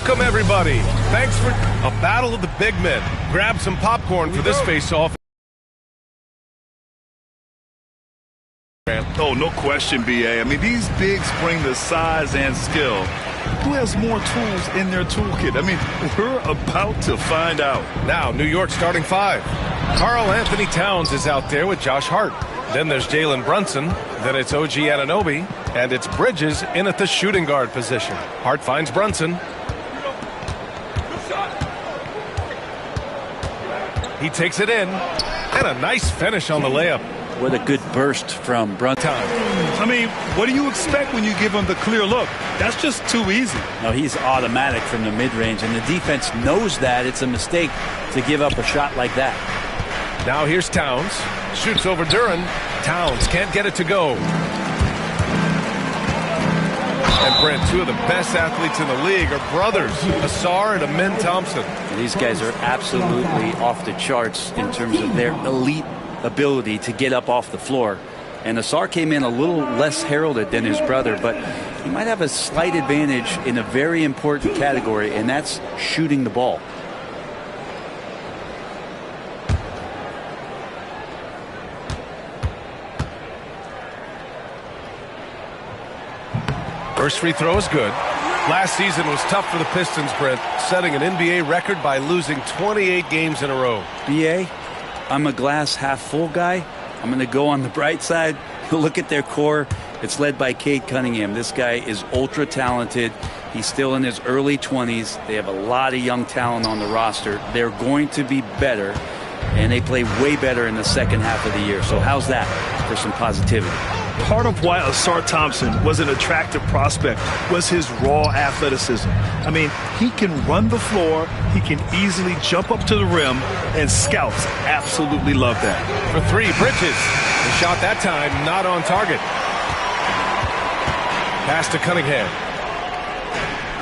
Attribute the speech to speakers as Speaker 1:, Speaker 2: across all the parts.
Speaker 1: Welcome, everybody. Thanks for a battle of the big men. Grab some popcorn for this face-off.
Speaker 2: Oh, no question, B.A. I mean, these bigs bring the size and skill. Who has more tools in their toolkit? I mean, we're about to find out.
Speaker 1: Now, New York starting five. Karl Anthony Towns is out there with Josh Hart. Then there's Jalen Brunson. Then it's OG Anunoby. And it's Bridges in at the shooting guard position. Hart finds Brunson. He takes it in. And a nice finish on the layup.
Speaker 3: What a good burst from Brunson.
Speaker 2: I mean, what do you expect when you give him the clear look? That's just too easy.
Speaker 3: No, he's automatic from the mid-range, and the defense knows that it's a mistake to give up a shot like that.
Speaker 1: Now here's Towns. Shoots over Duren. Towns can't get it to go. And Brent, two of the best athletes in the league are brothers, Asar and Amin Thompson.
Speaker 3: These guys are absolutely off the charts in terms of their elite ability to get up off the floor. And Asar came in a little less heralded than his brother, but he might have a slight advantage in a very important category, and that's shooting the ball.
Speaker 1: First free throw is good. Last season was tough for the Pistons, Brent, setting an NBA record by losing 28 games in a row.
Speaker 3: B.A., I'm a glass half full guy. I'm going to go on the bright side. Look at their core. It's led by Cade Cunningham. This guy is ultra talented. He's still in his early 20s. They have a lot of young talent on the roster. They're going to be better, and they play way better in the second half of the year. So how's that for some positivity?
Speaker 2: Part of why Asar Thompson was an attractive prospect was his raw athleticism. I mean, he can run the floor, he can easily jump up to the rim, and scouts absolutely love that.
Speaker 1: For three, Bridges. The shot that time not on target. Pass to Cunningham.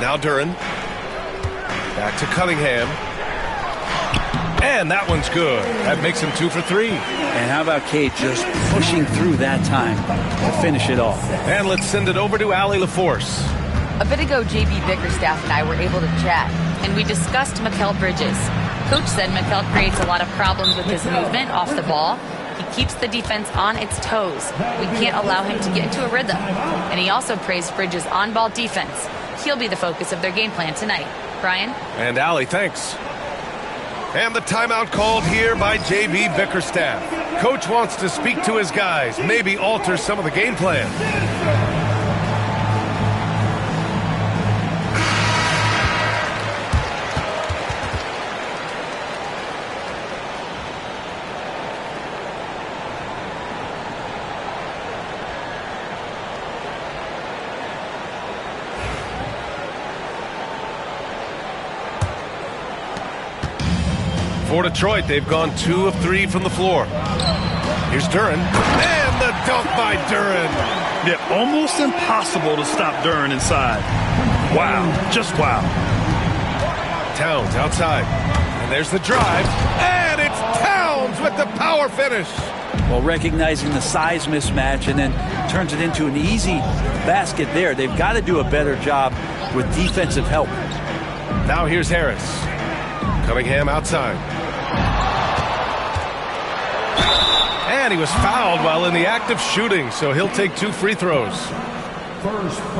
Speaker 1: Now Duren. Back to Cunningham. And that one's good. That makes him 2 for 3.
Speaker 3: And how about Cade just pushing through that time to finish it off?
Speaker 1: And let's send it over to Allie LaForce.
Speaker 4: A bit ago, J.B. Bickerstaff and I were able to chat, and we discussed Mikal Bridges. Coach said Mikal creates a lot of problems with his movement off the ball. He keeps the defense on its toes. We can't allow him to get into a rhythm. And he also praised Bridges' on-ball defense. He'll be the focus of their game plan tonight. Brian?
Speaker 1: And Allie, thanks. And the timeout called here by J.B. Bickerstaff. Coach wants to speak to his guys, maybe alter some of the game plan. For Detroit, they've gone 2 of 3 from the floor. Here's Duren. And the dunk by Duren.
Speaker 2: Yeah, almost impossible to stop Duren inside. Wow, just wow.
Speaker 1: Towns outside. And there's the drive. And it's Towns with the power finish.
Speaker 3: Well, recognizing the size mismatch and then turns it into an easy basket there. They've got to do a better job with defensive help.
Speaker 1: Now here's Harris. Cunningham outside. And he was fouled while in the act of shooting, so he'll take 2 free throws.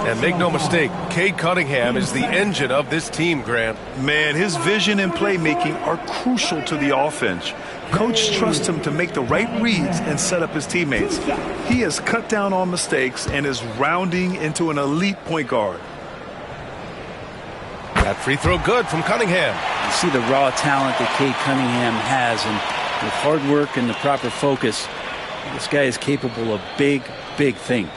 Speaker 1: And make no mistake, Cade Cunningham is the engine of this team, Grant.
Speaker 2: Man, his vision and playmaking are crucial to the offense. Coach trusts him to make the right reads and set up his teammates. He has cut down on mistakes and is rounding into an elite point guard.
Speaker 1: That free throw good from Cunningham.
Speaker 3: You see the raw talent that Cade Cunningham has, and with hard work and the proper focus, this guy is capable of big, big things.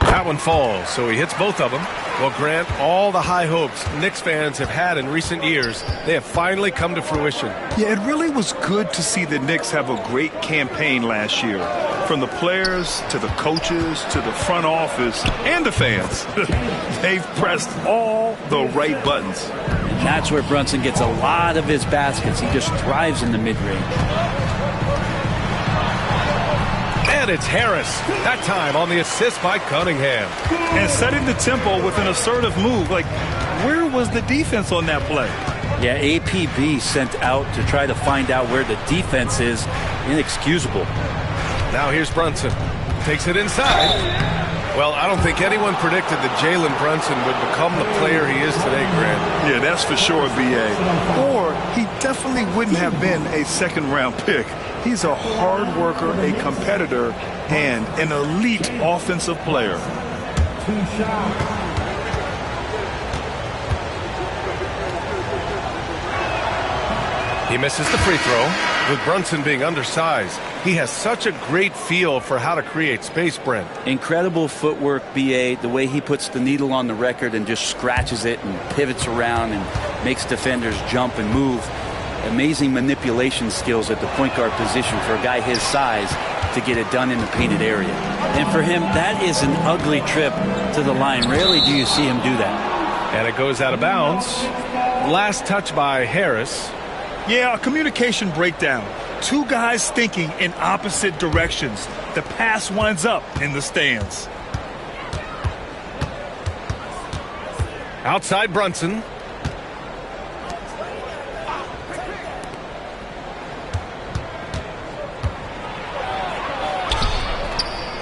Speaker 1: That one falls, so he hits both of them. Well, Grant, all the high hopes Knicks fans have had in recent years, they have finally come to fruition.
Speaker 2: Yeah, it really was good to see the Knicks have a great campaign last year. From the players to the coaches to the front office and the fans. They've pressed all the right buttons.
Speaker 3: And that's where Brunson gets a lot of his baskets. He just thrives in the mid-range.
Speaker 1: And And it's Harris. That time on the assist by Cunningham.
Speaker 2: And setting the tempo with an assertive move. Like, where was the defense on that play?
Speaker 3: Yeah, APB sent out to try to find out where the defense is. Inexcusable.
Speaker 1: Now here's Brunson. Takes it inside. Well, I don't think anyone predicted that Jalen Brunson would become the player he is today, Grant.
Speaker 2: Yeah, that's for sure, B.A. Or he definitely wouldn't have been a second-round pick. He's a hard worker, a competitor, and an elite offensive player.
Speaker 1: He misses the free throw. With Brunson being undersized, he has such a great feel for how to create space, Brent.
Speaker 3: Incredible footwork, B.A. The way he puts the needle on the record and just scratches it and pivots around and makes defenders jump and move. Amazing manipulation skills at the point guard position for a guy his size to get it done in the painted area. And for him, that is an ugly trip to the line. Rarely do you see him do that.
Speaker 1: And it goes out of bounds. Last touch by Harris.
Speaker 2: Yeah, a communication breakdown. Two guys thinking in opposite directions. The pass winds up in the stands.
Speaker 1: Outside Brunson.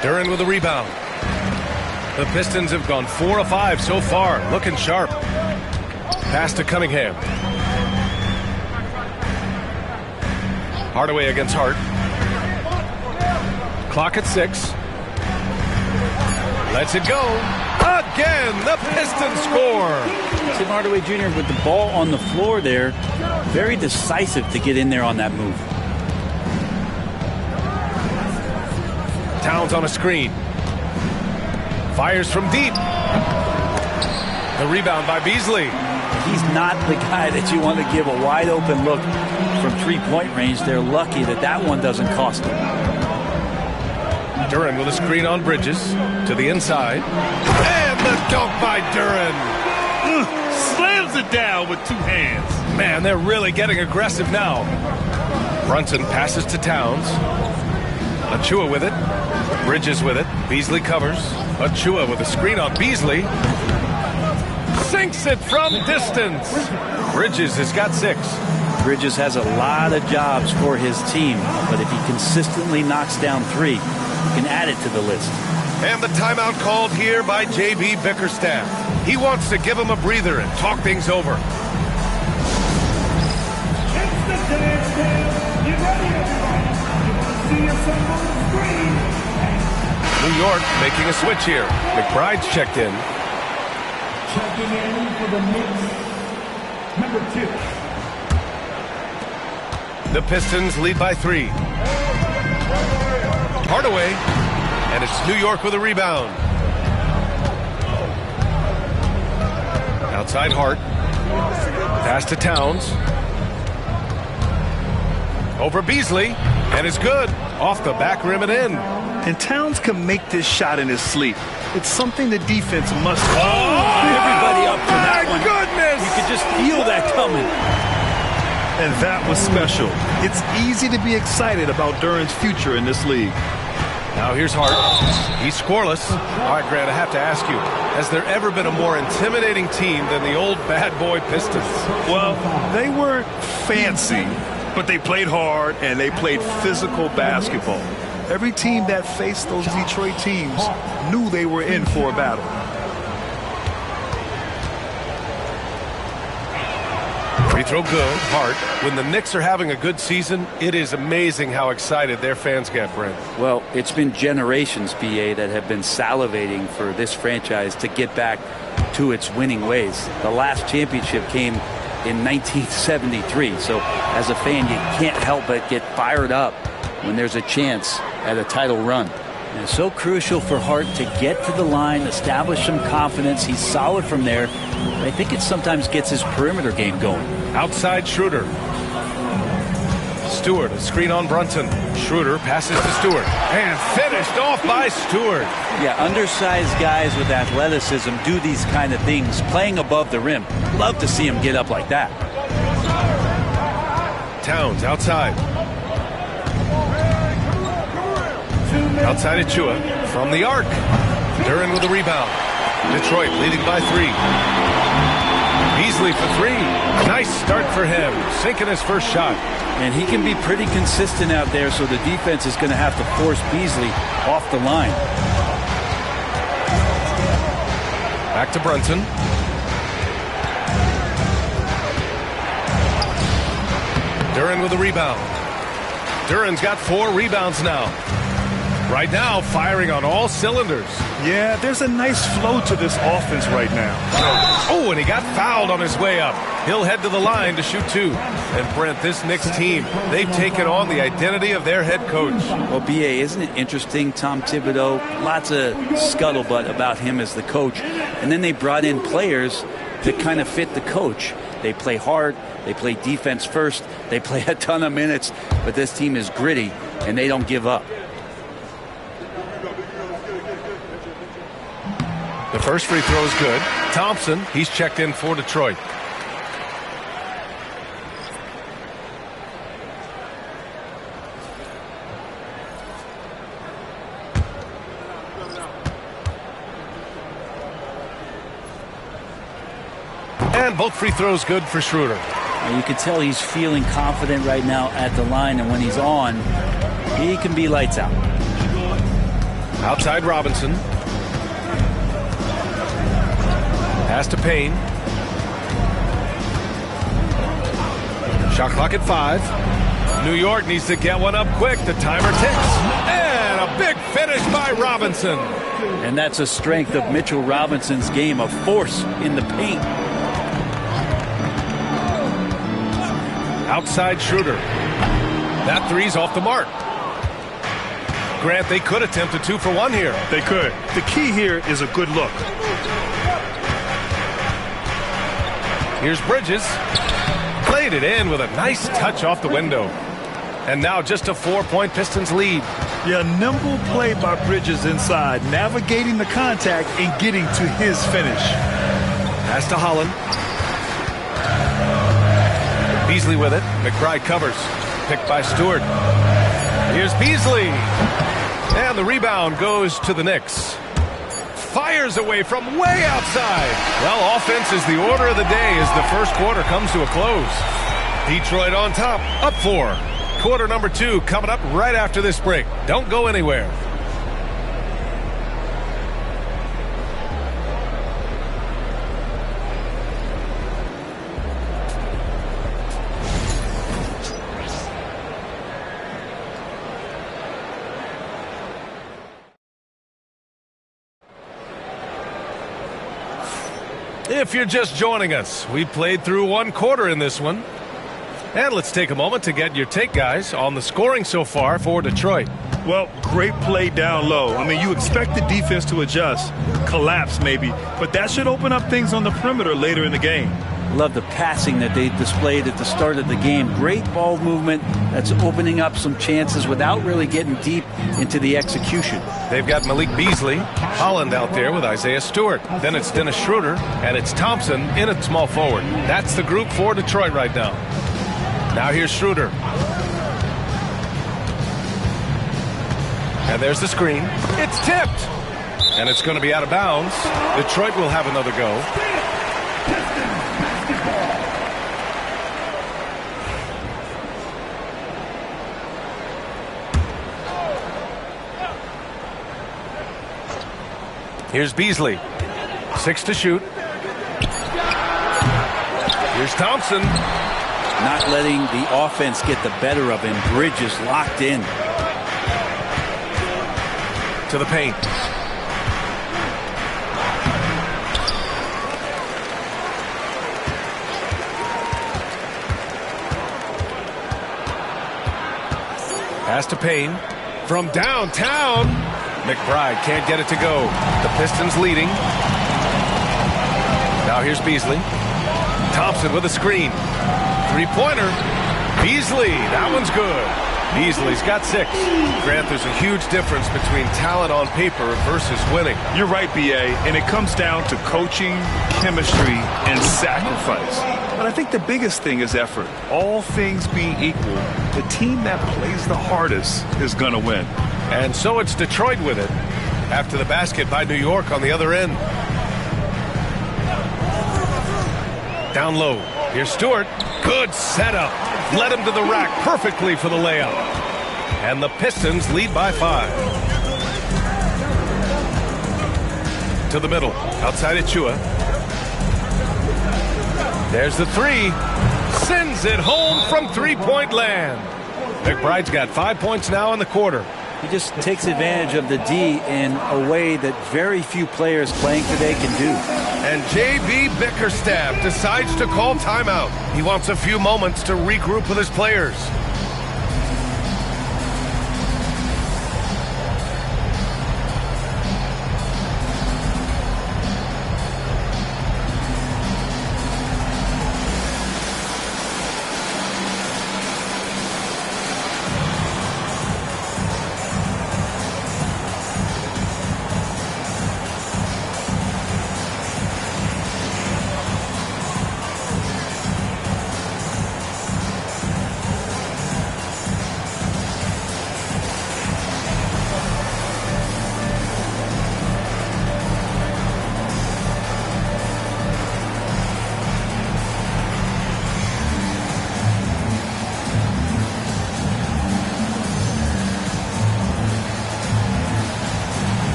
Speaker 1: Duren with a rebound. The Pistons have gone 4 of 5 so far. Looking sharp. Pass to Cunningham. Hardaway against Hart. Clock at 6. Lets it go. Again, the Pistons score.
Speaker 3: Tim Hardaway Jr. with the ball on the floor there. Very decisive to get in there on that move.
Speaker 1: Towns on a screen. Fires from deep. The rebound by Beasley.
Speaker 3: He's not the guy that you want to give a wide open look from three-point range. They're lucky that that one doesn't cost them.
Speaker 1: Duren with a screen on Bridges to the inside. And the dunk by Duren.
Speaker 2: Slams it down with two hands.
Speaker 1: Man, they're really getting aggressive now. Brunson passes to Towns. Achua with it. Bridges with it. Beasley covers. Achua with a screen on Beasley. Sinks it from distance. Bridges has got 6.
Speaker 3: Bridges has a lot of jobs for his team, but if he consistently knocks down 3, he can add it to the list.
Speaker 1: And the timeout called here by J.B. Bickerstaff. He wants to give him a breather and talk things over. New York making a switch here. McBride's checked in.
Speaker 5: Checking in for the Knicks, number 2.
Speaker 1: The Pistons lead by 3. Hardaway, and it's New York with a rebound. Outside Hart. Pass to Towns. Over Beasley, and it's good. Off the back rim and in.
Speaker 2: And Towns can make this shot in his sleep. It's something the defense must.
Speaker 3: Everybody up for that one.
Speaker 1: Goodness!
Speaker 3: You could just feel that coming.
Speaker 2: And that was special. It's easy to be excited about Duren's future in this league.
Speaker 1: Now here's Hart. He's scoreless. All right, Grant, I have to ask you, has there ever been a more intimidating team than the old bad boy Pistons?
Speaker 2: Well, they weren't fancy, but they played hard and they played physical basketball. Every team that faced those Detroit teams knew they were in for a battle.
Speaker 1: Free throw good. Hart. When the Knicks are having a good season, it is amazing how excited their fans get, Brent.
Speaker 3: Well, it's been generations, BA, that have been salivating for this franchise to get back to its winning ways. The last championship came in 1973, so as a fan, you can't help but get fired up when there's a chance at a title run. And it's so crucial for Hart to get to the line, establish some confidence. He's solid from there. But I think it sometimes gets his perimeter game going.
Speaker 1: Outside Schroeder. Stewart, a screen on Brunson. Schroeder passes to Stewart. And finished off by Stewart.
Speaker 3: Yeah, undersized guys with athleticism do these kind of things, playing above the rim. Love to see him get up like that.
Speaker 1: Towns outside. Outside Achua from the arc. Duren with the rebound. Detroit leading by 3. Beasley for 3. Nice start for him. Sinking his first shot.
Speaker 3: And he can be pretty consistent out there, so the defense is going to have to force Beasley off the line.
Speaker 1: Back to Brunson. Duren with the rebound. Duren's got 4 rebounds now. Right now, firing on all cylinders.
Speaker 2: Yeah, there's a nice flow to this offense right now.
Speaker 1: Oh, and he got fouled on his way up. He'll head to the line to shoot 2. And Brent, this Knicks team, they've taken on the identity of their head coach.
Speaker 3: Well, B.A., isn't it interesting? Tom Thibodeau, lots of scuttlebutt about him as the coach. And then they brought in players that kind of fit the coach. They play hard. They play defense first. They play a ton of minutes. But this team is gritty, and they don't give up.
Speaker 1: The first free throw is good. Thompson, he's checked in for Detroit. And both free throws good for Schroeder.
Speaker 3: You can tell he's feeling confident right now at the line, and when he's on, he can be lights out.
Speaker 1: Outside Robinson. Pass to Payne. Shot clock at 5. New York needs to get one up quick. The timer ticks. And a big finish by Robinson.
Speaker 3: And that's a strength of Mitchell Robinson's game, of force in the paint.
Speaker 1: Outside Schroeder. That three's off the mark. Grant, they could attempt a 2 for 1 here.
Speaker 2: They could. The key here is a good look.
Speaker 1: Here's Bridges. Played it in with a nice touch off the window. And now just a 4-point Pistons lead.
Speaker 2: Yeah, nimble play by Bridges inside, navigating the contact and getting to his finish.
Speaker 1: Pass to Holland. Beasley with it. McBride covers. Picked by Stewart. Here's Beasley. And the rebound goes to the Knicks. Fires away from way outside. Well, offense is the order of the day as the first quarter comes to a close. Detroit on top, up 4. Quarter number 2 coming up right after this break. Don't go anywhere. If you're just joining us, we played through 1 quarter in this one. And let's take a moment to get your take, guys, on the scoring so far for Detroit.
Speaker 2: Well, great play down low. I mean, you expect the defense to adjust, collapse maybe, but that should open up things on the perimeter later in the game.
Speaker 3: Love the passing that they displayed at the start of the game. Great ball movement that's opening up some chances without really getting deep into the execution.
Speaker 1: They've got Malik Beasley, Holland out there with Isaiah Stewart. Then it's Dennis Schroeder, and it's Thompson in at small forward. That's the group for Detroit right now. Now here's Schroeder. And there's the screen. It's tipped. And it's going to be out of bounds. Detroit will have another go. Here's Beasley. 6 to shoot. Here's Thompson.
Speaker 3: Not letting the offense get the better of him. Bridges locked in.
Speaker 1: To the paint. Pass to Payne. From downtown. McBride can't get it to go. The Pistons leading. Now here's Beasley. Thompson with a screen. Three-pointer. Beasley. That one's good. Beasley's got 6. Grant, there's a huge difference between talent on paper versus winning.
Speaker 2: You're right, B.A., and it comes down to coaching, chemistry, and sacrifice. But I think the biggest thing is effort. All things being equal, the team that plays the hardest is going to win.
Speaker 1: And so it's Detroit with it after the basket by New York on the other end. Down low. Here's Stewart. Good setup. Led him to the rack perfectly for the layup. And the Pistons lead by 5. To the middle. Outside Achua. There's the three. Sends it home from three-point land. McBride's got 5 points now in the quarter.
Speaker 3: He just takes advantage of the D in a way that very few players playing today can do.
Speaker 1: And J.B. Bickerstaff decides to call timeout. He wants a few moments to regroup with his players.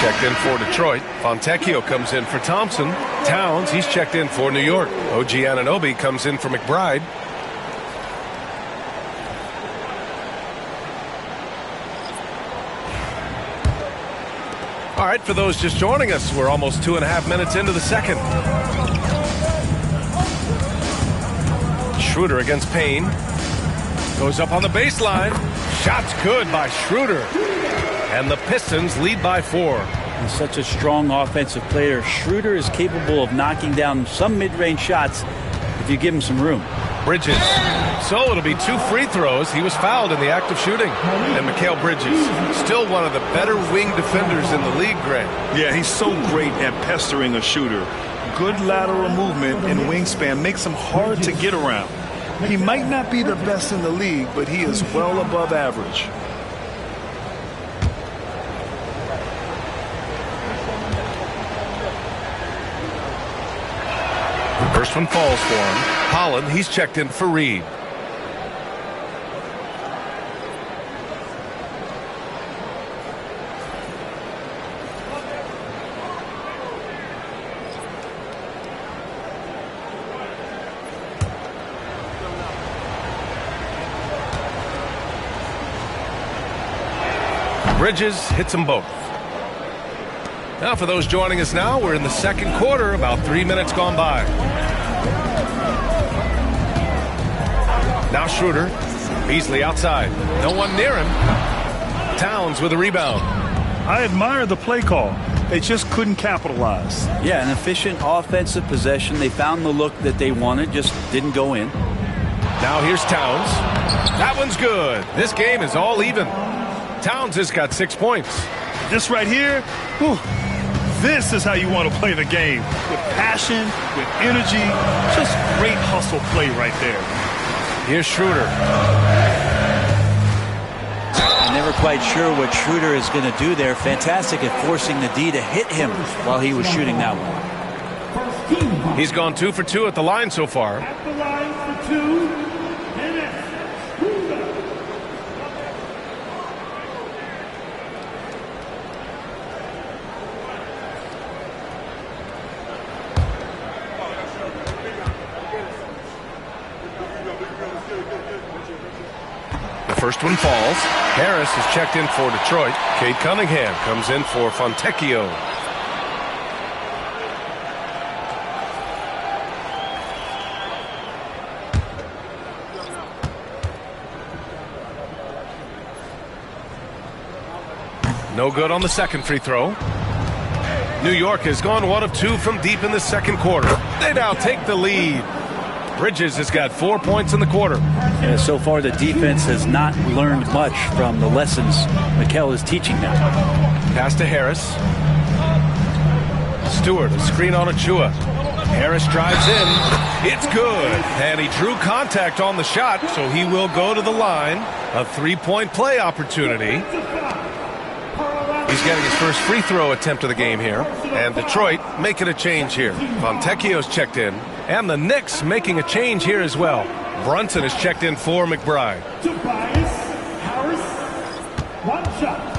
Speaker 1: Checked in for Detroit. Fontecchio comes in for Thompson. Towns, he's checked in for New York. OG Anunoby comes in for McBride. All right, for those just joining us, we're almost 2.5 minutes into the second. Schroeder against Payne. Goes up on the baseline. Shot's good by Schroeder. And the Pistons lead by 4.
Speaker 3: He's such a strong offensive player. Schroeder is capable of knocking down some mid-range shots if you give him some room.
Speaker 1: Bridges. So it'll be 2 free throws. He was fouled in the act of shooting. And Mikal Bridges, still one of the better wing defenders in the league, Grant.
Speaker 2: Yeah, he's so great at pestering a shooter. Good lateral movement and wingspan makes him hard to get around. He might not be the best in the league, but he is well above average.
Speaker 1: First one falls for him. Holland, he's checked in for Reed. Bridges hits them both. Now for those joining us now, we're in the second quarter, about 3 minutes gone by. Now Schroeder. Beasley outside. No one near him. Towns with a rebound.
Speaker 2: I admire the play call. They just couldn't capitalize.
Speaker 3: Yeah, an efficient offensive possession. They found the look that they wanted, just didn't go in.
Speaker 1: Now here's Towns. That one's good. This game is all even. Towns has got 6 points.
Speaker 2: This right here, whew, this is how you want to play the game. With passion, with energy, just great hustle play right there.
Speaker 1: Here's Schroeder.
Speaker 3: I'm never quite sure what Schroeder is going to do there. Fantastic at forcing the D to hit him while he was shooting that one.
Speaker 1: He's gone 2 for 2 at the line so far.
Speaker 5: At the line for 2.
Speaker 1: First one falls. Harris is checked in for Detroit. Cade Cunningham comes in for Fontecchio. No good on the second free throw. New York has gone 1 of 2 from deep in the second quarter. They now take the lead. Bridges has got 4 points in the quarter.
Speaker 3: So far, the defense has not learned much from the lessons Mikal is teaching them.
Speaker 1: Pass to Harris. Stewart, a screen on Achua. Harris drives in. It's good. And he drew contact on the shot, so he will go to the line. A three-point play opportunity. He's getting his first free throw attempt of the game here. And Detroit making a change here. Fontecchio's checked in. And the Knicks making a change here as well. Brunson is checked in for McBride.
Speaker 5: Harris, one shot.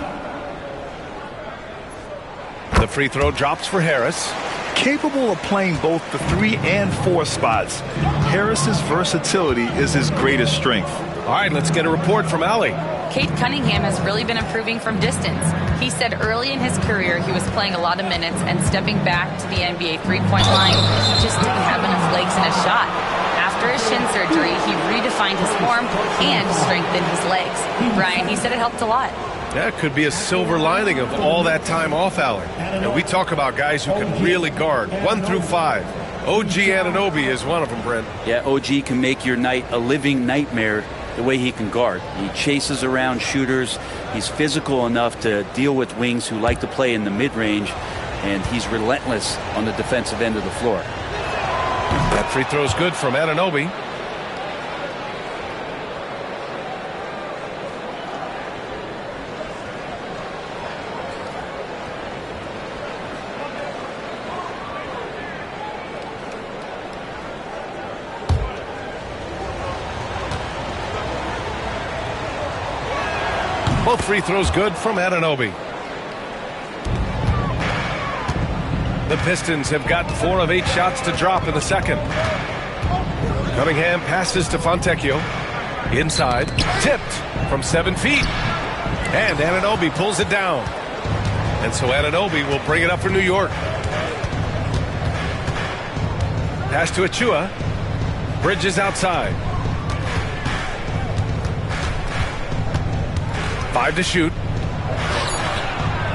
Speaker 1: The free throw drops for Harris.
Speaker 2: Capable of playing both the 3 and 4 spots, Harris's versatility is his greatest strength.
Speaker 1: All right, let's get a report from Allie.
Speaker 4: Cade Cunningham has really been improving from distance. He said early in his career he was playing a lot of minutes and stepping back to the NBA three-point line, he just didn't have enough legs in his shot. After his shin surgery, he redefined his form and strengthened his legs. Brian, he said it helped a lot.
Speaker 1: That could be a silver lining of all that time off, Allie. And we talk about guys who can really guard 1 through 5. OG Anunoby is one of them, Brent.
Speaker 3: Yeah, OG can make your night a living nightmare the way he can guard. He chases around shooters. He's physical enough to deal with wings who like to play in the mid-range, and he's relentless on the defensive end of the floor.
Speaker 1: That free throw's good from Anunoby. Both free throws good from Anunoby. The Pistons have got 4 of 8 shots to drop in the second. Cunningham passes to Fontecchio. Inside. Tipped from 7 feet. And Anunoby pulls it down. And so Anunoby will bring it up for New York. Pass to Achua. Bridges outside. 5 to shoot.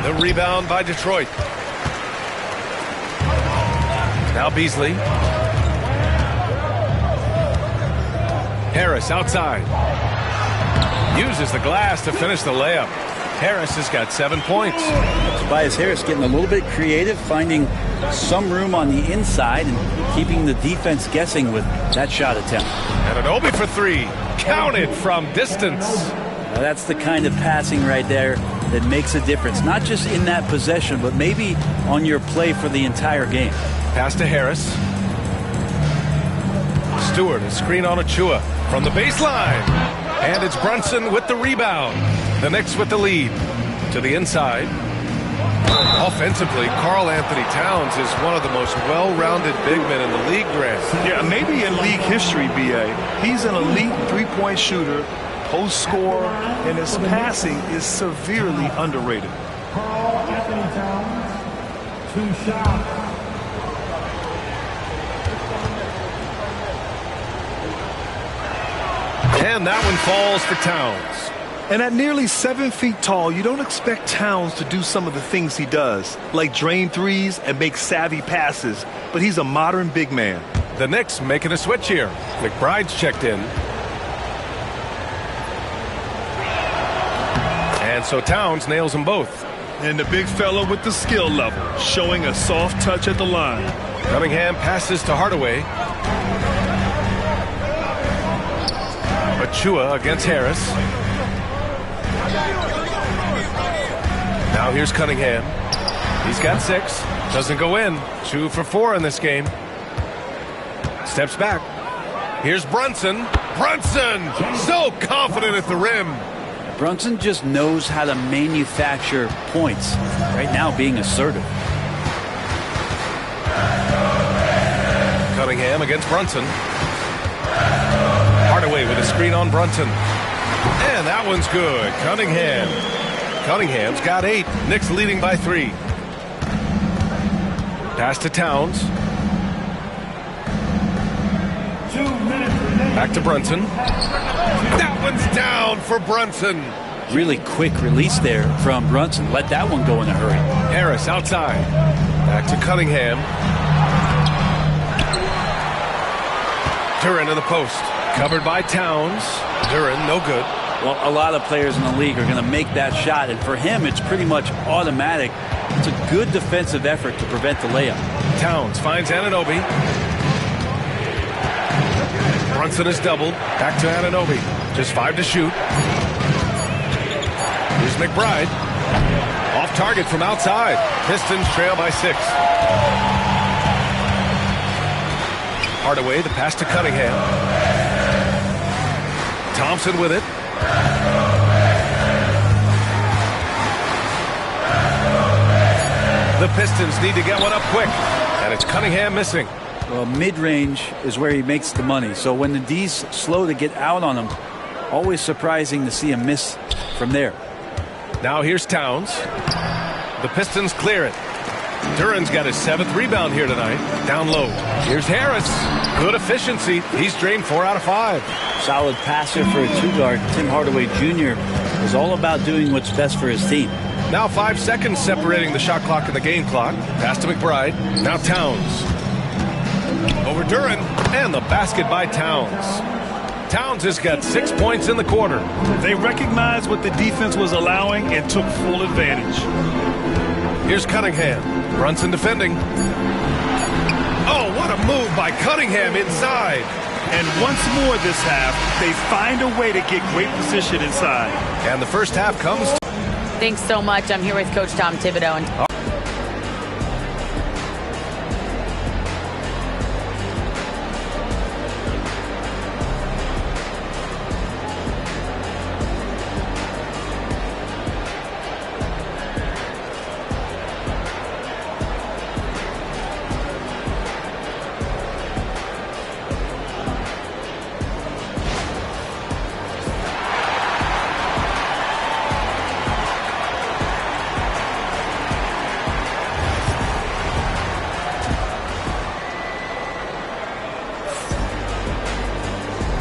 Speaker 1: The rebound by Detroit. Now Beasley. Harris outside. Uses the glass to finish the layup. Harris has got 7 points.
Speaker 3: Tobias Harris getting a little bit creative, finding some room on the inside and keeping the defense guessing with that shot attempt.
Speaker 1: Anunoby for 3. Counted from distance.
Speaker 3: Now that's the kind of passing right there that makes a difference, not just in that possession, but maybe on your play for the entire game.
Speaker 1: Pass to Harris. Stewart, a screen on Achua from the baseline. And it's Brunson with the rebound. The Knicks with the lead. To the inside. Offensively, Karl Anthony Towns is one of the most well-rounded big men in the league, Grant.
Speaker 2: Yeah, maybe in league history, B.A. He's an elite three-point shooter, post scorer, and his passing is severely underrated.
Speaker 5: Karl Anthony Towns, 2 shots.
Speaker 1: And that one falls for Towns.
Speaker 2: And at nearly 7 feet tall, you don't expect Towns to do some of the things he does, like drain threes and make savvy passes, but he's a modern big man.
Speaker 1: The Knicks making a switch here. McBride's checked in. And so Towns nails them both.
Speaker 2: And the big fella with the skill level, showing a soft touch at the line.
Speaker 1: Cunningham passes to Hardaway. Achua against Harris. Now here's Cunningham. He's got 6. Doesn't go in. 2 for 4 in this game. Steps back. Here's Brunson. Brunson! So confident at the rim.
Speaker 3: Brunson just knows how to manufacture points. Right now being assertive.
Speaker 1: Cunningham against Brunson. Hardaway with a screen on Brunson. And that one's good. Cunningham's got 8. Knicks leading by 3. Pass to Towns.
Speaker 5: 2 minutes remaining.
Speaker 1: Back to Brunson. That one's down for Brunson.
Speaker 3: Really quick release there from Brunson. Let that one go in a hurry.
Speaker 1: Harris outside. Back to Cunningham. Duren in the post. Covered by Towns. Duren, no good.
Speaker 3: Well, a lot of players in the league are going to make that shot, and for him, it's pretty much automatic. It's a good defensive effort to prevent the layup.
Speaker 1: Towns finds Anunoby. Brunson is doubled. Back to Anunoby. Just 5 to shoot. Here's McBride. Off target from outside. Pistons trail by 6. Hardaway, the pass to Cunningham. Thompson with it. The Pistons need to get one up quick, and it's Cunningham missing.
Speaker 3: Well, mid-range is where he makes the money. So when the D's slow to get out on him, always surprising to see him miss from there.
Speaker 1: Now here's Towns. The Pistons clear it. Duran's got his 7th rebound here tonight. Down low. Here's Harris. Good efficiency. He's drained 4 out of 5.
Speaker 3: Solid passer for a 2-guard. Tim Hardaway Jr. is all about doing what's best for his team.
Speaker 1: Now 5 seconds separating the shot clock and the game clock. Pass to McBride. Now Towns. Over Duran. And the basket by Towns. Towns has got 6 points in the quarter.
Speaker 2: They recognized what the defense was allowing and took full advantage.
Speaker 1: Here's Cunningham. Brunson defending. Oh, what a move by Cunningham inside.
Speaker 2: And once more this half, they find a way to get great position inside.
Speaker 1: And the first half comes.
Speaker 4: Thanks so much. I'm here with Coach Tom Thibodeau. And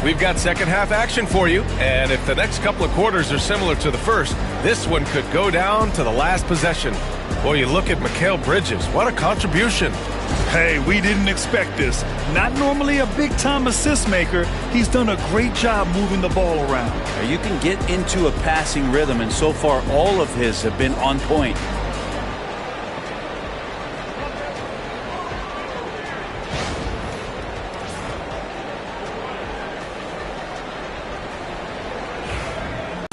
Speaker 1: We've got second half action for you, and if the next couple of quarters are similar to the first, this one could go down to the last possession. Boy, you look at Mikal Bridges. What a contribution.
Speaker 2: Hey, we didn't expect this. Not normally a big-time assist maker. He's done a great job moving the ball around.
Speaker 3: You can get into a passing rhythm, and so far all of his have been on point.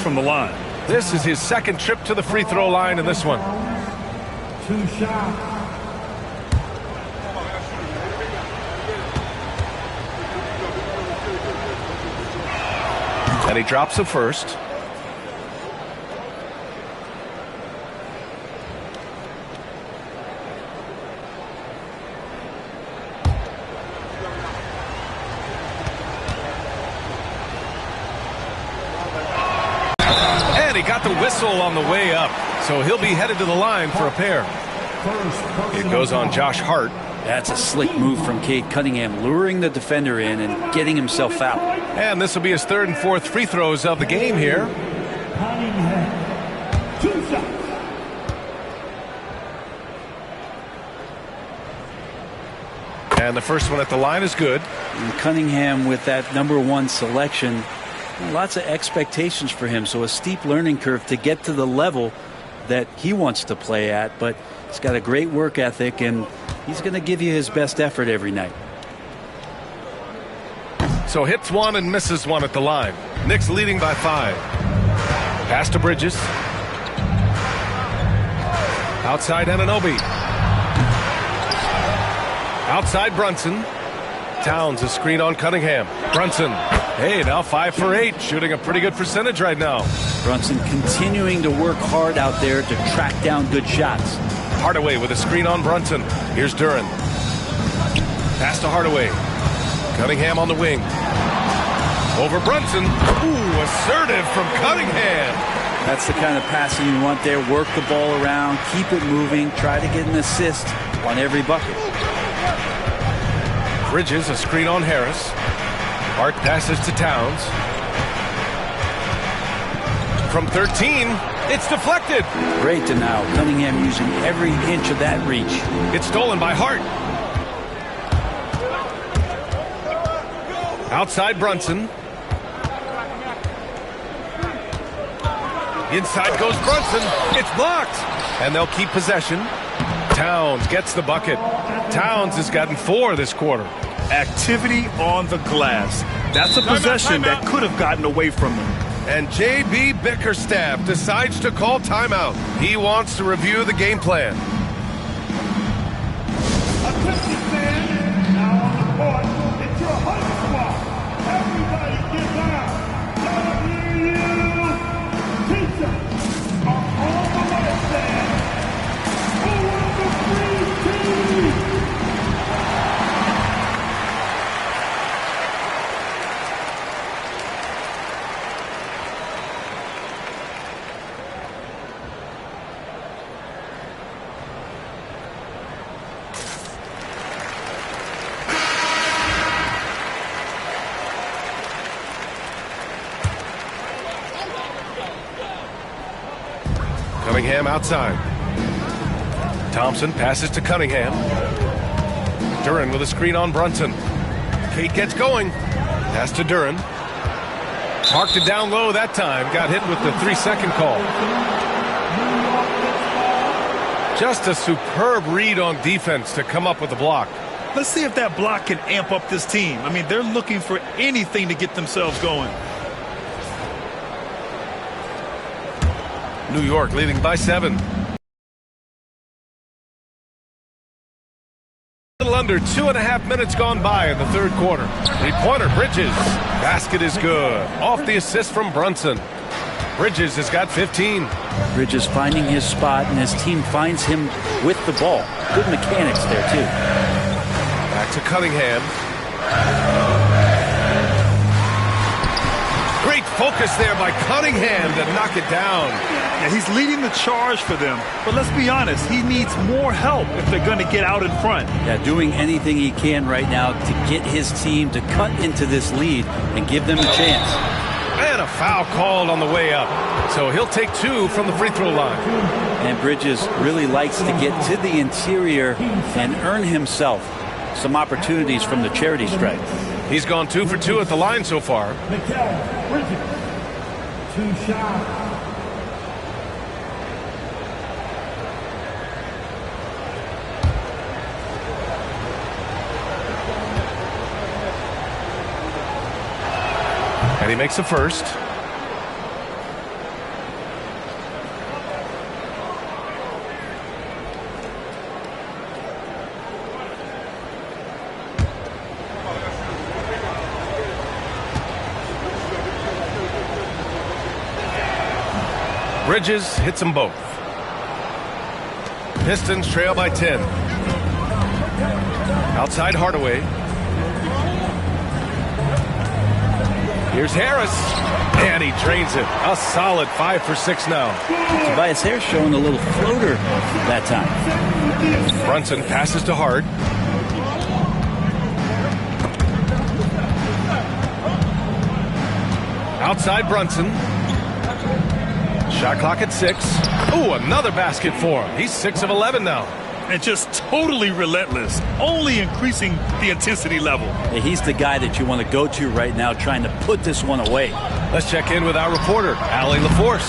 Speaker 2: From the line.
Speaker 1: This is his second trip to the free throw line in this one.
Speaker 5: 2 shots.
Speaker 1: And he drops the first. And he got the whistle on the way up, so he'll be headed to the line for a pair. It goes on Josh Hart.
Speaker 3: That's a slick move from Cade Cunningham, luring the defender in and getting himself out.
Speaker 1: And this will be his 3rd and 4th free throws of the game here.
Speaker 5: Cunningham. 2 shots.
Speaker 1: And the first one at the line is good.
Speaker 3: And Cunningham with that #1 selection, lots of expectations for him, so a steep learning curve to get to the level that he wants to play at, but he's got a great work ethic and he's going to give you his best effort every night.
Speaker 1: So hits one and misses one at the line. Knicks leading by 5. Pass to Bridges. Outside Anunoby. Outside Brunson. Towns a screen on Cunningham. Brunson. Hey, now 5 for 8. Shooting a pretty good percentage right now.
Speaker 3: Brunson continuing to work hard out there to track down good shots.
Speaker 1: Hardaway with a screen on Brunson. Here's Duran. Pass to Hardaway. Cunningham on the wing. Over Brunson. Ooh, assertive from Cunningham.
Speaker 3: That's the kind of passing you want there. Work the ball around, keep it moving, try to get an assist on every bucket.
Speaker 1: Bridges a screen on Harris. Hart passes to Towns. From 13, it's deflected.
Speaker 3: Great denial. Cunningham using every inch of that reach.
Speaker 1: It's stolen by Hart. Outside Brunson. Inside goes Brunson. It's blocked. And they'll keep possession. Towns gets the bucket. Towns has gotten 4 this quarter.
Speaker 2: Activity on the glass. That's a possession that could have gotten away from him.
Speaker 1: And J.B. Bickerstaff decides to call timeout. He wants to review the game plan.
Speaker 5: Attention fans, now on the court, it's your high squad. Everybody get down. Teachers are all the way there. Who wants the free team?
Speaker 1: Cunningham outside. Thompson passes to Cunningham. Duran with a screen on Brunson. Kate gets going. Pass to Duran. Parked it down low that time. Got hit with the 3-second call. Just a superb read on defense to come up with the block.
Speaker 2: Let's see if that block can amp up this team. I mean, they're looking for anything to get themselves going.
Speaker 1: New York leading by 7. A little under 2.5 minutes gone by in the third quarter. 3-pointer, Bridges. Basket is good. Off the assist from Brunson. Bridges has got 15.
Speaker 3: Bridges finding his spot, and his team finds him with the ball. Good mechanics there, too.
Speaker 1: Back to Cunningham. Great focus there by Cunningham to knock it down.
Speaker 2: Yeah, he's leading the charge for them. But let's be honest, he needs more help if they're going to get out in front.
Speaker 3: Yeah, doing anything he can right now to get his team to cut into this lead and give them a chance.
Speaker 1: And a foul called on the way up. So he'll take 2 from the free throw line.
Speaker 3: And Bridges really likes to get to the interior and earn himself some opportunities from the charity stripe.
Speaker 1: He's gone 2 for 2 at the line so far.
Speaker 5: Mikel Bridges, 2 shots.
Speaker 1: And he makes the first. Bridges hits them both. Pistons trail by 10. Outside Hardaway. Here's Harris. And he drains it. A solid 5 for 6 now.
Speaker 3: Tobias Harris showing a little floater that time.
Speaker 1: Brunson passes to Hart. Outside Brunson. Shot clock at 6. Ooh, another basket for him. He's 6 of 11 now.
Speaker 2: And just totally relentless, only increasing the intensity level.
Speaker 3: Yeah, he's the guy that you want to go to right now, trying to put this one away.
Speaker 1: Let's check in with our reporter, Allie LaForce.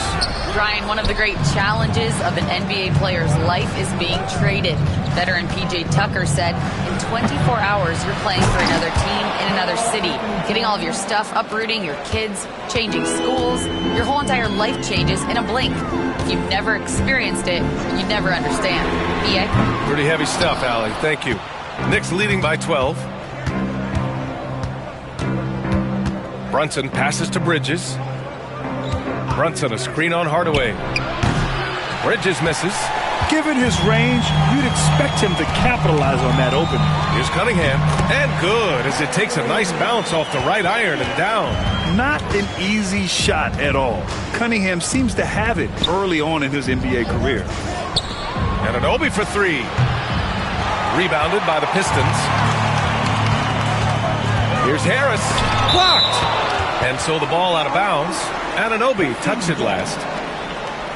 Speaker 4: Ryan, one of the great challenges of an NBA player's life is being traded. Veteran P.J. Tucker said, in 24 hours, you're playing for another team in another city, getting all of your stuff, uprooting your kids, changing schools. Your whole entire life changes in a blink. If you've never experienced it, you'd never understand. B.A.?
Speaker 1: Pretty heavy stuff, Allie. Thank you. Knicks leading by 12. Brunson passes to Bridges. Brunson, a screen on Hardaway. Bridges misses.
Speaker 2: Given his range, you'd expect him to capitalize on that opening.
Speaker 1: Here's Cunningham. And good, as it takes a nice bounce off the right iron and down.
Speaker 2: Not an easy shot at all. Cunningham seems to have it early on in his NBA career.
Speaker 1: Anunoby for 3. Rebounded by the Pistons. Here's Harris. Blocked. And so the ball out of bounds. Anunoby touched it last.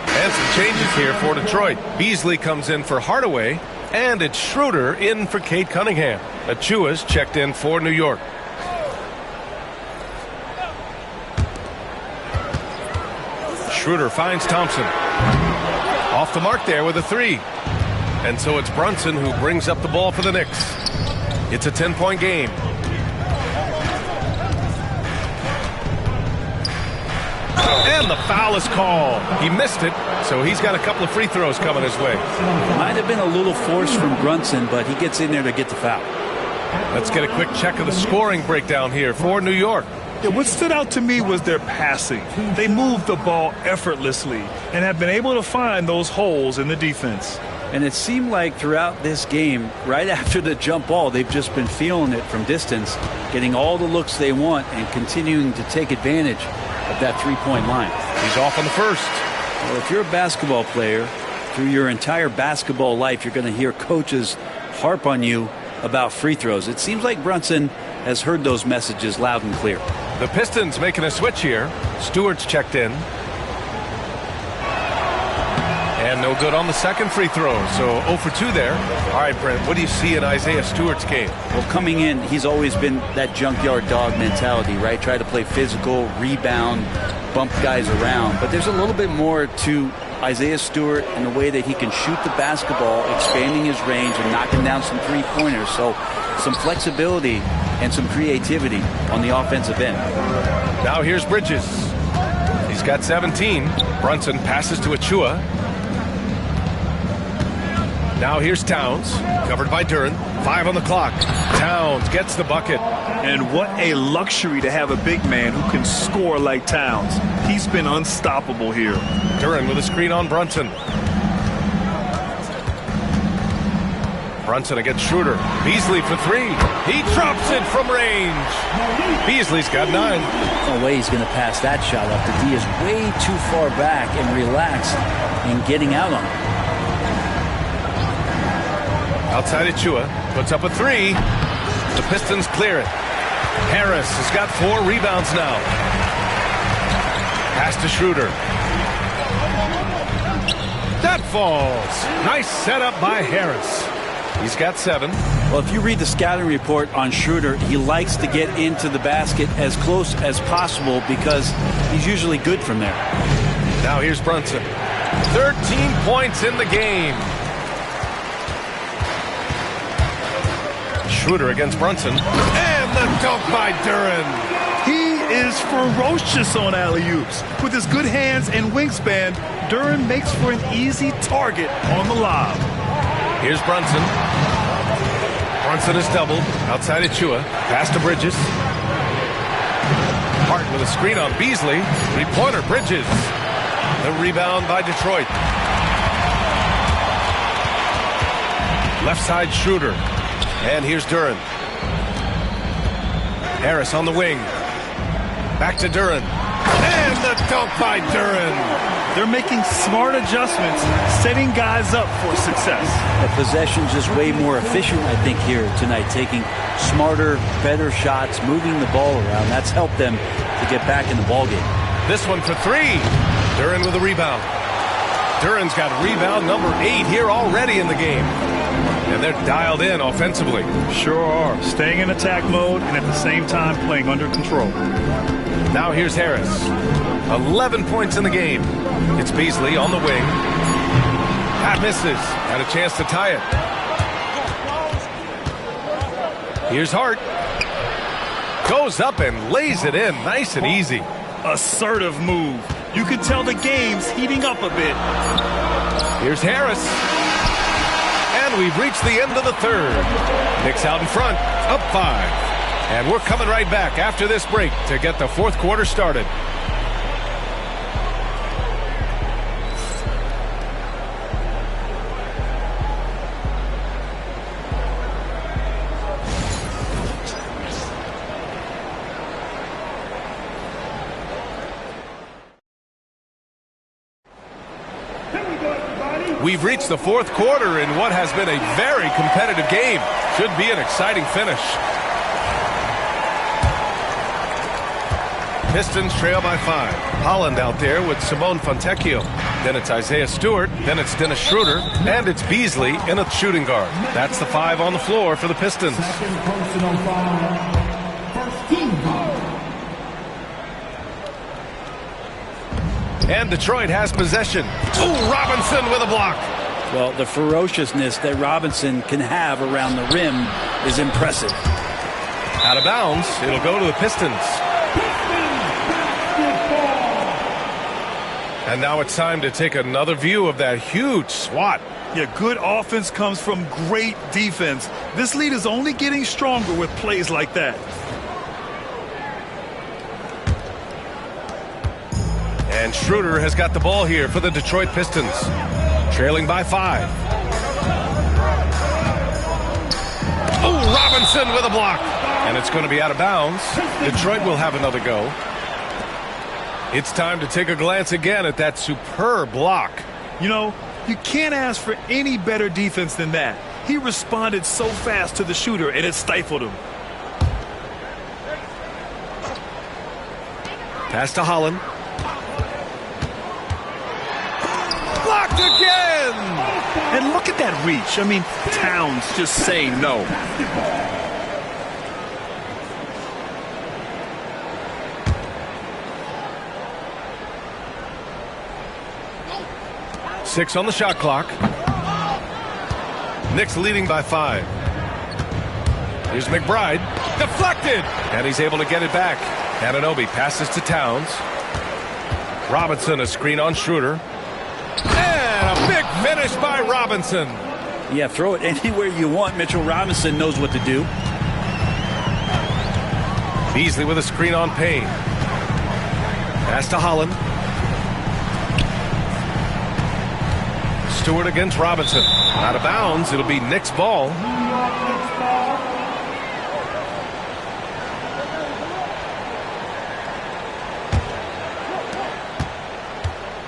Speaker 1: And some changes here for Detroit. Beasley comes in for Hardaway. And it's Schroeder in for Kate Cunningham. Achua's checked in for New York. Schroeder finds Thompson. Off the mark there with a three. And so it's Brunson who brings up the ball for the Knicks. It's a 10-point game. And the foul is called. He missed it, so he's got a couple of free throws coming his way.
Speaker 3: Might have been a little force from Brunson, but he gets in there to get the foul.
Speaker 1: Let's get a quick check of the scoring breakdown here for New York.
Speaker 2: Yeah, what stood out to me was their passing. They moved the ball effortlessly and have been able to find those holes in the defense.
Speaker 3: And it seemed like throughout this game, right after the jump ball, they've just been feeling it from distance, getting all the looks they want and continuing to take advantage of that three-point line.
Speaker 1: He's off on the first.
Speaker 3: Well, if you're a basketball player, through your entire basketball life, you're going to hear coaches harp on you about free throws. It seems like Brunson has heard those messages loud and clear.
Speaker 1: The Pistons making a switch here. Stewart's checked in. And no good on the second free throw. So 0 for 2 there. All right, Brent, what do you see in Isaiah Stewart's game?
Speaker 3: Well, coming in, he's always been that junkyard dog mentality, right? Try to play physical, rebound, bump guys around. But there's a little bit more to Isaiah Stewart in the way that he can shoot the basketball, expanding his range and knocking down some three-pointers. So some flexibility and some creativity on the offensive end.
Speaker 1: Now here's Bridges. He's got 17. Brunson passes to Achua. Now here's Towns, covered by Duren. 5 on the clock. Towns gets the bucket.
Speaker 2: And what a luxury to have a big man who can score like Towns. He's been unstoppable here.
Speaker 1: Duren with a screen on Brunson. Brunson against Schroeder. Beasley for 3. He drops it from range. Beasley's got 9.
Speaker 3: No way he's going to pass that shot up. The D is way too far back and relaxed in getting out on it.
Speaker 1: Outside Achua puts up a 3. The Pistons clear it. Harris has got 4 rebounds now. Pass to Schroeder. That falls. Nice setup by Harris. He's got 7.
Speaker 3: Well, if you read the scouting report on Schroeder, he likes to get into the basket as close as possible because he's usually good from there.
Speaker 1: Now here's Brunson. 13 points in the game. Schroeder against Brunson. And the dunk by Duren.
Speaker 2: He is ferocious on alley-oops. With his good hands and wingspan, Duren makes for an easy target on the lob.
Speaker 1: Here's Brunson. Brunson is doubled. Outside Achua. Pass to Bridges. Hart with a screen on Beasley. Three-pointer Bridges. The rebound by Detroit. Left side Schroeder. And here's Duren. Harris on the wing. Back to Duren. And the dunk by Duren.
Speaker 2: They're making smart adjustments, setting guys up for success.
Speaker 3: The possession's just way more efficient, I think, here tonight. Taking smarter, better shots, moving the ball around. That's helped them to get back in the ballgame.
Speaker 1: This one for 3. Duren with a rebound. Duren's got rebound number 8 here already in the game. And they're dialed in offensively.
Speaker 2: Sure are. Staying in attack mode and at the same time playing under control.
Speaker 1: Now here's Harris. 11 points in the game. It's Beasley on the wing. That misses. Had a chance to tie it. Here's Hart. Goes up and lays it in. Nice and easy.
Speaker 2: Assertive move. You can tell the game's heating up a bit.
Speaker 1: Here's Harris. And we've reached the end of the third. Knicks out in front, up 5. And we're coming right back after this break to get the fourth quarter started. We've reached the fourth quarter in what has been a very competitive game. Should be an exciting finish. Pistons trail by 5. Holland out there with Simone Fontecchio. Then it's Isaiah Stewart. Then it's Dennis Schroeder. And it's Beasley in a shooting guard. That's the 5 on the floor for the Pistons.
Speaker 5: Second personal foul. First team foul.
Speaker 1: And Detroit has possession. Ooh, Robinson with a block.
Speaker 3: Well, the ferociousness that Robinson can have around the rim is impressive.
Speaker 1: Out of bounds. It'll go to the Pistons. And now it's time to take another view of that huge swat.
Speaker 2: Yeah, good offense comes from great defense. This lead is only getting stronger with plays like that.
Speaker 1: And Schroeder has got the ball here for the Detroit Pistons. Trailing by 5. Oh, Robinson with a block. And it's going to be out of bounds. Detroit will have another go. It's time to take a glance again at that superb block.
Speaker 2: You know, you can't ask for any better defense than that. He responded so fast to the shooter, and it stifled him.
Speaker 1: Pass to Holland. Blocked again!
Speaker 2: And look at that reach. I mean, Towns just saying no.
Speaker 1: Six on the shot clock. Knicks leading by 5. Here's McBride. Deflected! And he's able to get it back. Anunoby passes to Towns. Robinson, a screen on Schroeder. And a big finish by Robinson.
Speaker 3: Yeah, throw it anywhere you want. Mitchell Robinson knows what to do.
Speaker 1: Beasley with a screen on Payne. Pass to Holland. Stewart against Robinson. Out of bounds. It'll be Knicks ball.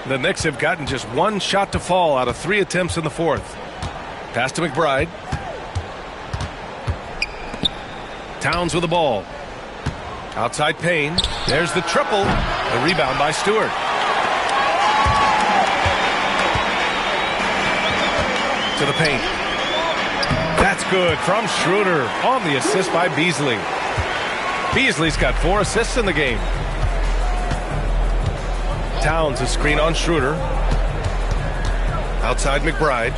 Speaker 1: The Knicks have gotten just one shot to fall out of 3 attempts in the fourth. Pass to McBride. Towns with the ball. Outside Payne. There's the triple. The rebound by Stewart. To the paint. That's good from Schroeder on the assist by Beasley. Beasley's got 4 assists in the game. Towns a screen on Schroeder. Outside McBride.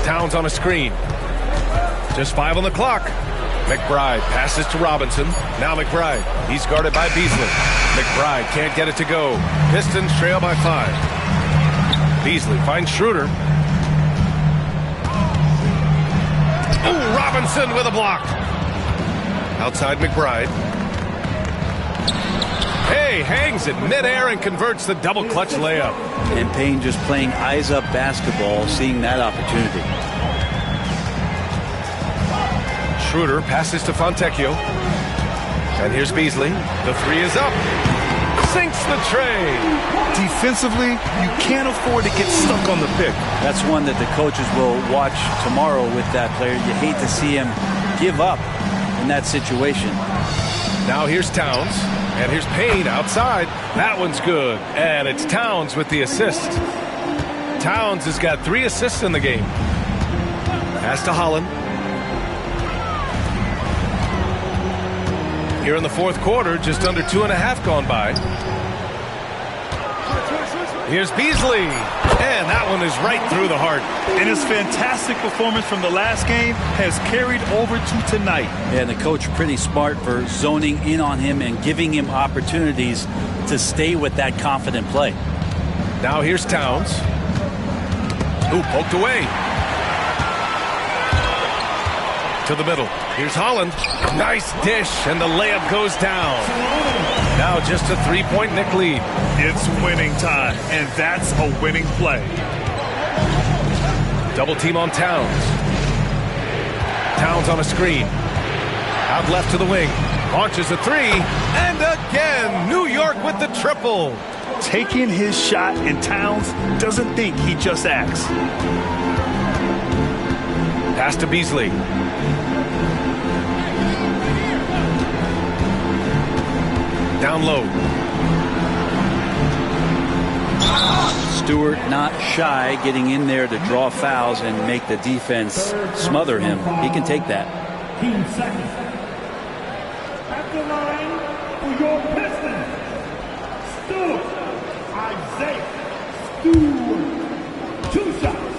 Speaker 1: Towns on a screen. Just 5 on the clock. McBride passes to Robinson. Now McBride. He's guarded by Beasley. McBride can't get it to go. Pistons trail by 5. Beasley finds Schroeder. Oh, Robinson with a block. Outside McBride. Hey, hangs it midair and converts the double clutch layup.
Speaker 3: And Payne just playing eyes up basketball, seeing that opportunity.
Speaker 1: Schroeder passes to Fontecchio. And here's Beasley. The 3 is up. Sinks the tray.
Speaker 2: Defensively, you can't afford to get stuck on the pick.
Speaker 3: That's one that the coaches will watch tomorrow with that player. You hate to see him give up in that situation.
Speaker 1: Now here's Towns. And here's Payne outside. That one's good. And it's Towns with the assist. Towns has got 3 assists in the game. Pass to Holland. Here in the fourth quarter, just under 2.5 gone by. Here's Beasley. And that one is right through the heart.
Speaker 2: And his fantastic performance from the last game has carried over to tonight.
Speaker 3: Yeah, and the coach pretty smart for zoning in on him and giving him opportunities to stay with that confident play.
Speaker 1: Now here's Towns. Ooh, poked away. To the middle. Here's Holland. Nice dish, and the layup goes down. Now just a 3-point Knick lead.
Speaker 2: It's winning time, and that's a winning play.
Speaker 1: Double team on Towns. Towns on a screen. Out left to the wing. Launches a 3. And again, New York with the triple.
Speaker 2: Taking his shot, and Towns doesn't think he just acts.
Speaker 1: Pass to Beasley. Down low.
Speaker 3: Stewart not shy, getting in there to draw fouls and make the defense smother him. He can take that.
Speaker 5: 15 seconds. At the line for your Pistons, Stewart. Isaiah Stewart. 2 shots.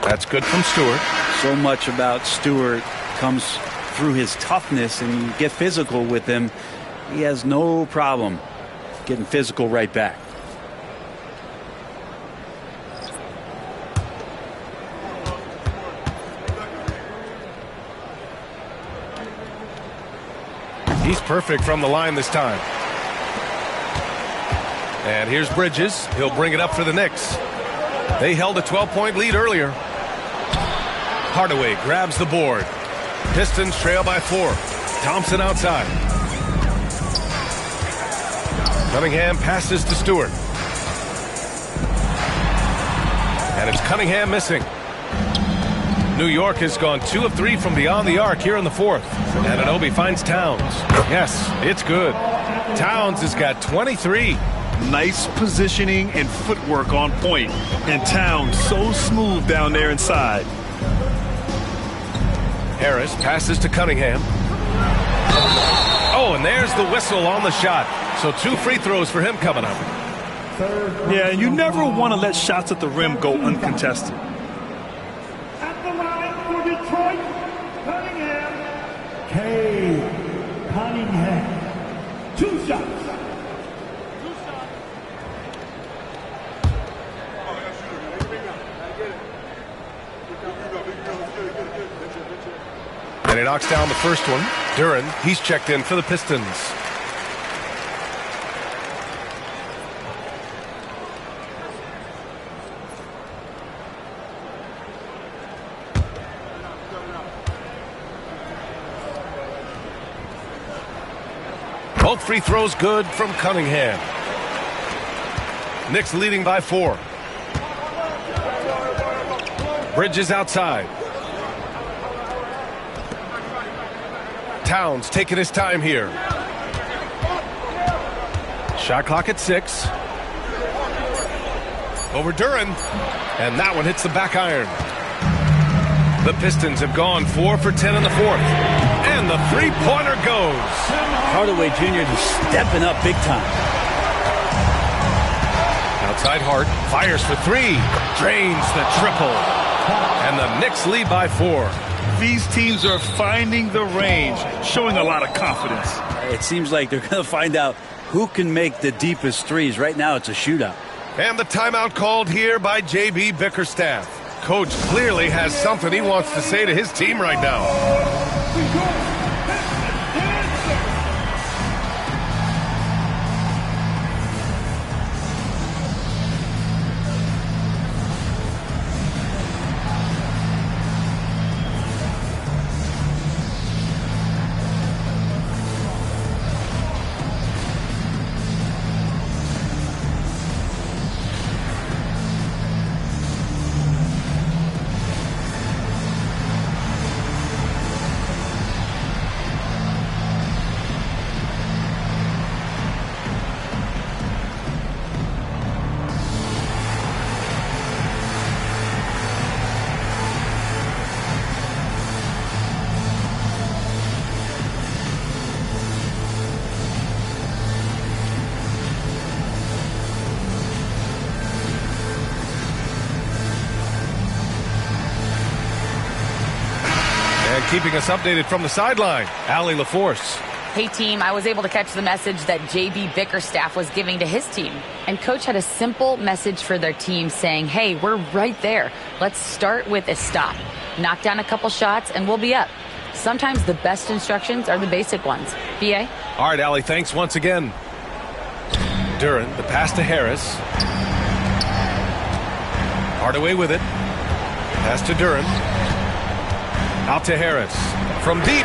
Speaker 1: That's good from Stewart.
Speaker 3: So much about Stewart comes through his toughness, and you get physical with him. He has no problem getting physical right back.
Speaker 1: He's perfect from the line this time. And here's Bridges. He'll bring it up for the Knicks. They held a 12-point lead earlier. Hardaway grabs the board. Pistons trail by 4. Thompson outside. Cunningham passes to Stewart. And it's Cunningham missing. New York has gone 2 of 3 from beyond the arc here in the 4th. And Anunoby finds Towns. Yes, it's good. Towns has got 23.
Speaker 2: Nice positioning and footwork on point. And Towns so smooth down there inside.
Speaker 1: Harris passes to Cunningham. Oh, and there's the whistle on the shot. So 2 free throws for him coming up.
Speaker 2: Yeah, and you never want to let shots at the rim go uncontested.
Speaker 5: At the line for Detroit, Cunningham. K. Cunningham. 2 shots.
Speaker 1: And he knocks down the first one. Duren, he's checked in for the Pistons. Both free throws good from Cunningham. Knicks leading by 4. Bridges outside. Towns taking his time here. Shot clock at 6. Over Duren. And that one hits the back iron. The Pistons have gone 4 for 10 in the 4th. And the three-pointer goes.
Speaker 3: Hardaway Jr. is stepping up big time.
Speaker 1: Outside Hart. Fires for 3. Drains the triple. And the Knicks lead by 4.
Speaker 2: These teams are finding the range, showing a lot of confidence.
Speaker 3: It seems like they're going to find out who can make the deepest threes. Right now, it's a shootout.
Speaker 1: And the timeout called here by JB Bickerstaff. Coach clearly has something he wants to say to his team right now. Keeping us updated from the sideline, Allie LaForce.
Speaker 4: Hey, team, I was able to catch the message that JB Bickerstaff was giving to his team. And Coach had a simple message for their team saying, hey, we're right there. Let's start with a stop. Knock down a couple shots, and we'll be up. Sometimes the best instructions are the basic ones. B.A.?
Speaker 1: All right, Allie, thanks once again. Duren, the pass to Harris. Hardaway with it. Pass to Duren. Out to Harris. From deep.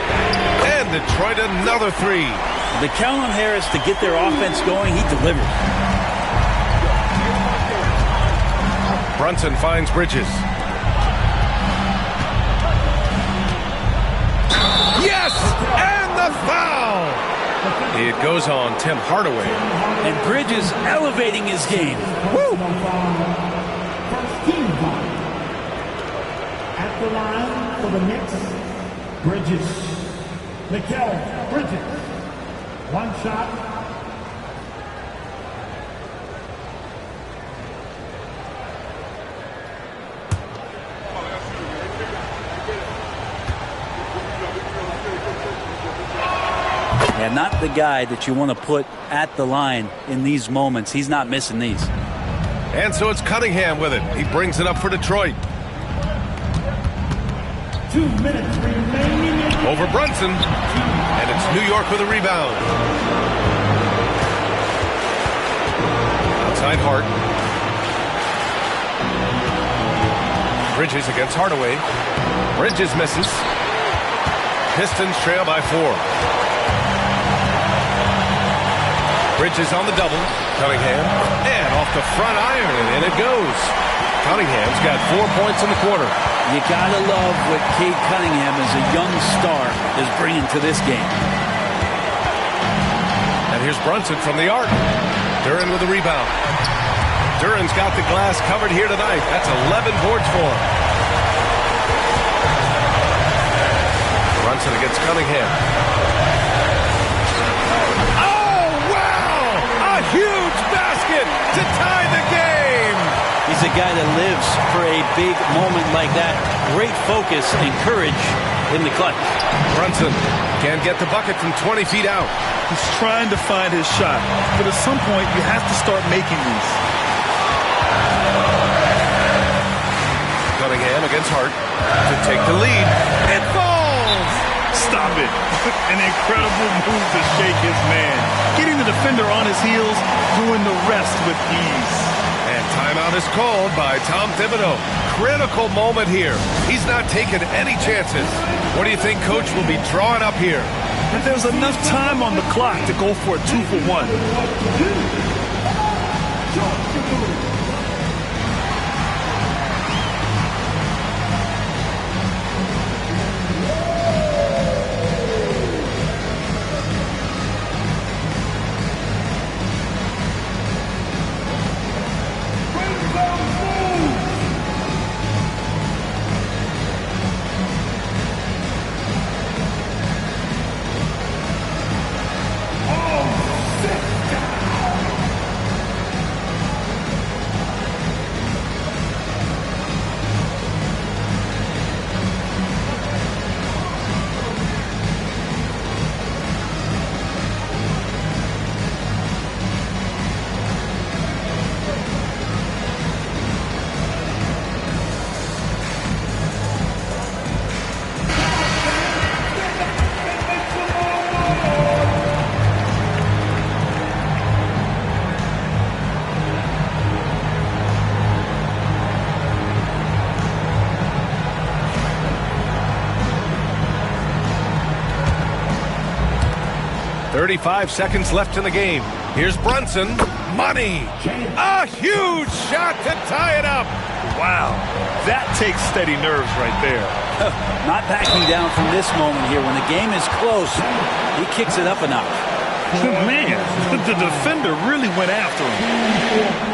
Speaker 1: And Detroit another 3.
Speaker 3: They count on Harris to get their offense going. He delivers.
Speaker 1: Brunson finds Bridges. Yes! And the foul! It goes on Tim Hardaway.
Speaker 3: And Bridges elevating his game. Woo!
Speaker 5: First team foul. At the line for the Knicks, Bridges. Mikal Bridges. One shot.
Speaker 3: And not the guy that you want to put at the line in these moments. He's not missing these.
Speaker 1: And so it's Cunningham with it. He brings it up for Detroit.
Speaker 5: 2 minutes remaining.
Speaker 1: Over Brunson. And it's New York with a rebound. Outside Hart. Bridges against Hardaway. Bridges misses. Pistons trail by 4. Bridges on the double. Cunningham. And off the front iron, and it goes. Cunningham's got 4 points in the quarter.
Speaker 3: You gotta love what Cade Cunningham as a young star is bringing to this game.
Speaker 1: And here's Brunson from the arc. Duren with the rebound. Duren's got the glass covered here tonight. That's 11 boards for him. Brunson against Cunningham. Huge basket to tie the game.
Speaker 3: He's a guy that lives for a big moment like that. Great focus and courage in the clutch.
Speaker 1: Brunson can't get the bucket from 20 feet out.
Speaker 2: He's trying to find his shot, but at some point you have to start making these.
Speaker 1: Cunningham against Hart to take the lead. It falls.
Speaker 2: Stop it. An incredible move to shake his man. Getting the defender on his heels, doing the rest with ease.
Speaker 1: And timeout is called by Tom Thibodeau. Critical moment here. He's not taking any chances. What do you think Coach will be drawing up here?
Speaker 2: And there's enough time on the clock to go for a 2-for-1.
Speaker 1: .35 seconds left in the game. Here's Brunson. Money. A huge shot to tie it up.
Speaker 2: Wow. That takes steady nerves right there.
Speaker 3: Not backing down from this moment here. When the game is close, he kicks it up a notch.
Speaker 2: Man, the defender really went after him.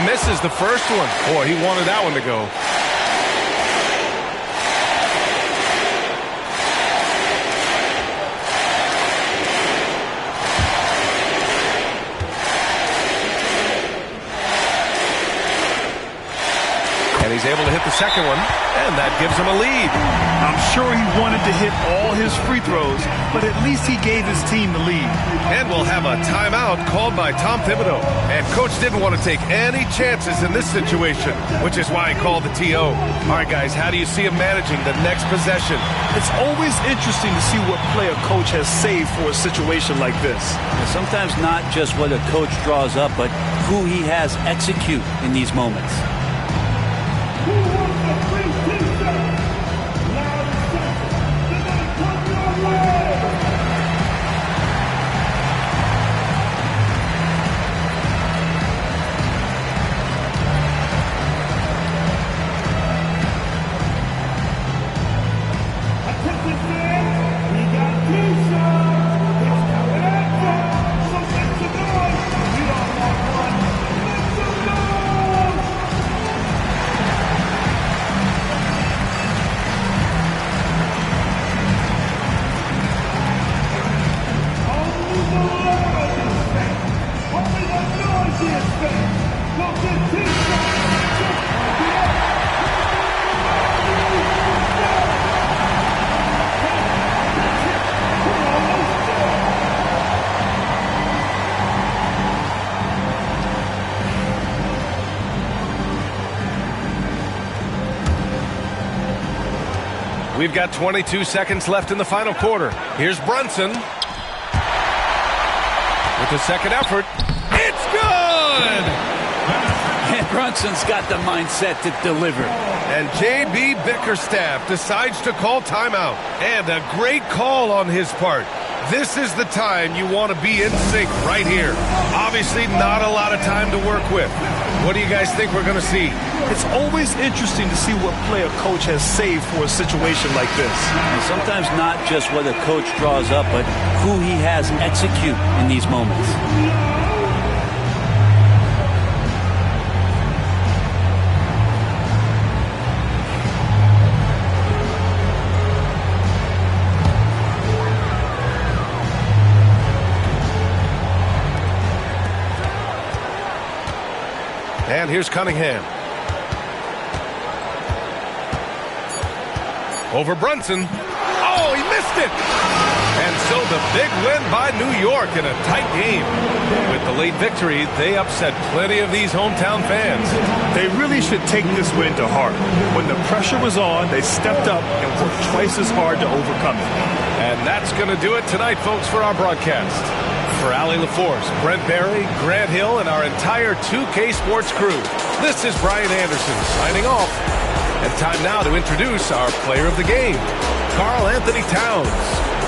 Speaker 1: Misses the first one. Boy, he wanted that one to go. And he's able to hit the second one, and that gives him a lead.
Speaker 2: I'm sure he wanted to hit all his free throws, but at least he gave his team the lead.
Speaker 1: And we'll have a timeout called by Tom Thibodeau. And Coach didn't want to take any chances in this situation, which is why he called the TO. All right, guys, how do you see him managing the next possession?
Speaker 2: It's always interesting to see what play a coach has saved for a situation like this.
Speaker 3: Sometimes not just what a coach draws up, but who he has execute in these moments.
Speaker 5: this game will continue.
Speaker 1: We've got 22 seconds left in the final quarter. Here's Brunson. With the second effort. It's good!
Speaker 3: And Brunson's got the mindset to deliver.
Speaker 1: And J.B. Bickerstaff decides to call timeout. And a great call on his part. This is the time you want to be in sync right here. Obviously, not a lot of time to work with. What do you guys think we're going to see?
Speaker 2: It's always interesting to see what play a coach has saved for a situation like this.
Speaker 3: And sometimes not just what a coach draws up, but who he has execute in these moments.
Speaker 1: And here's Cunningham. Over Brunson. Oh, he missed it! And so the big win by New York in a tight game. With the late victory, they upset plenty of these hometown fans.
Speaker 2: They really should take this win to heart. When the pressure was on, they stepped up and worked twice as hard to overcome it.
Speaker 1: And that's going to do it tonight, folks, for our broadcast. For Allie LaForce, Brent Barry, Grant Hill, and our entire 2K Sports crew, this is Brian Anderson signing off. And time now to introduce our player of the game, Karl Anthony Towns.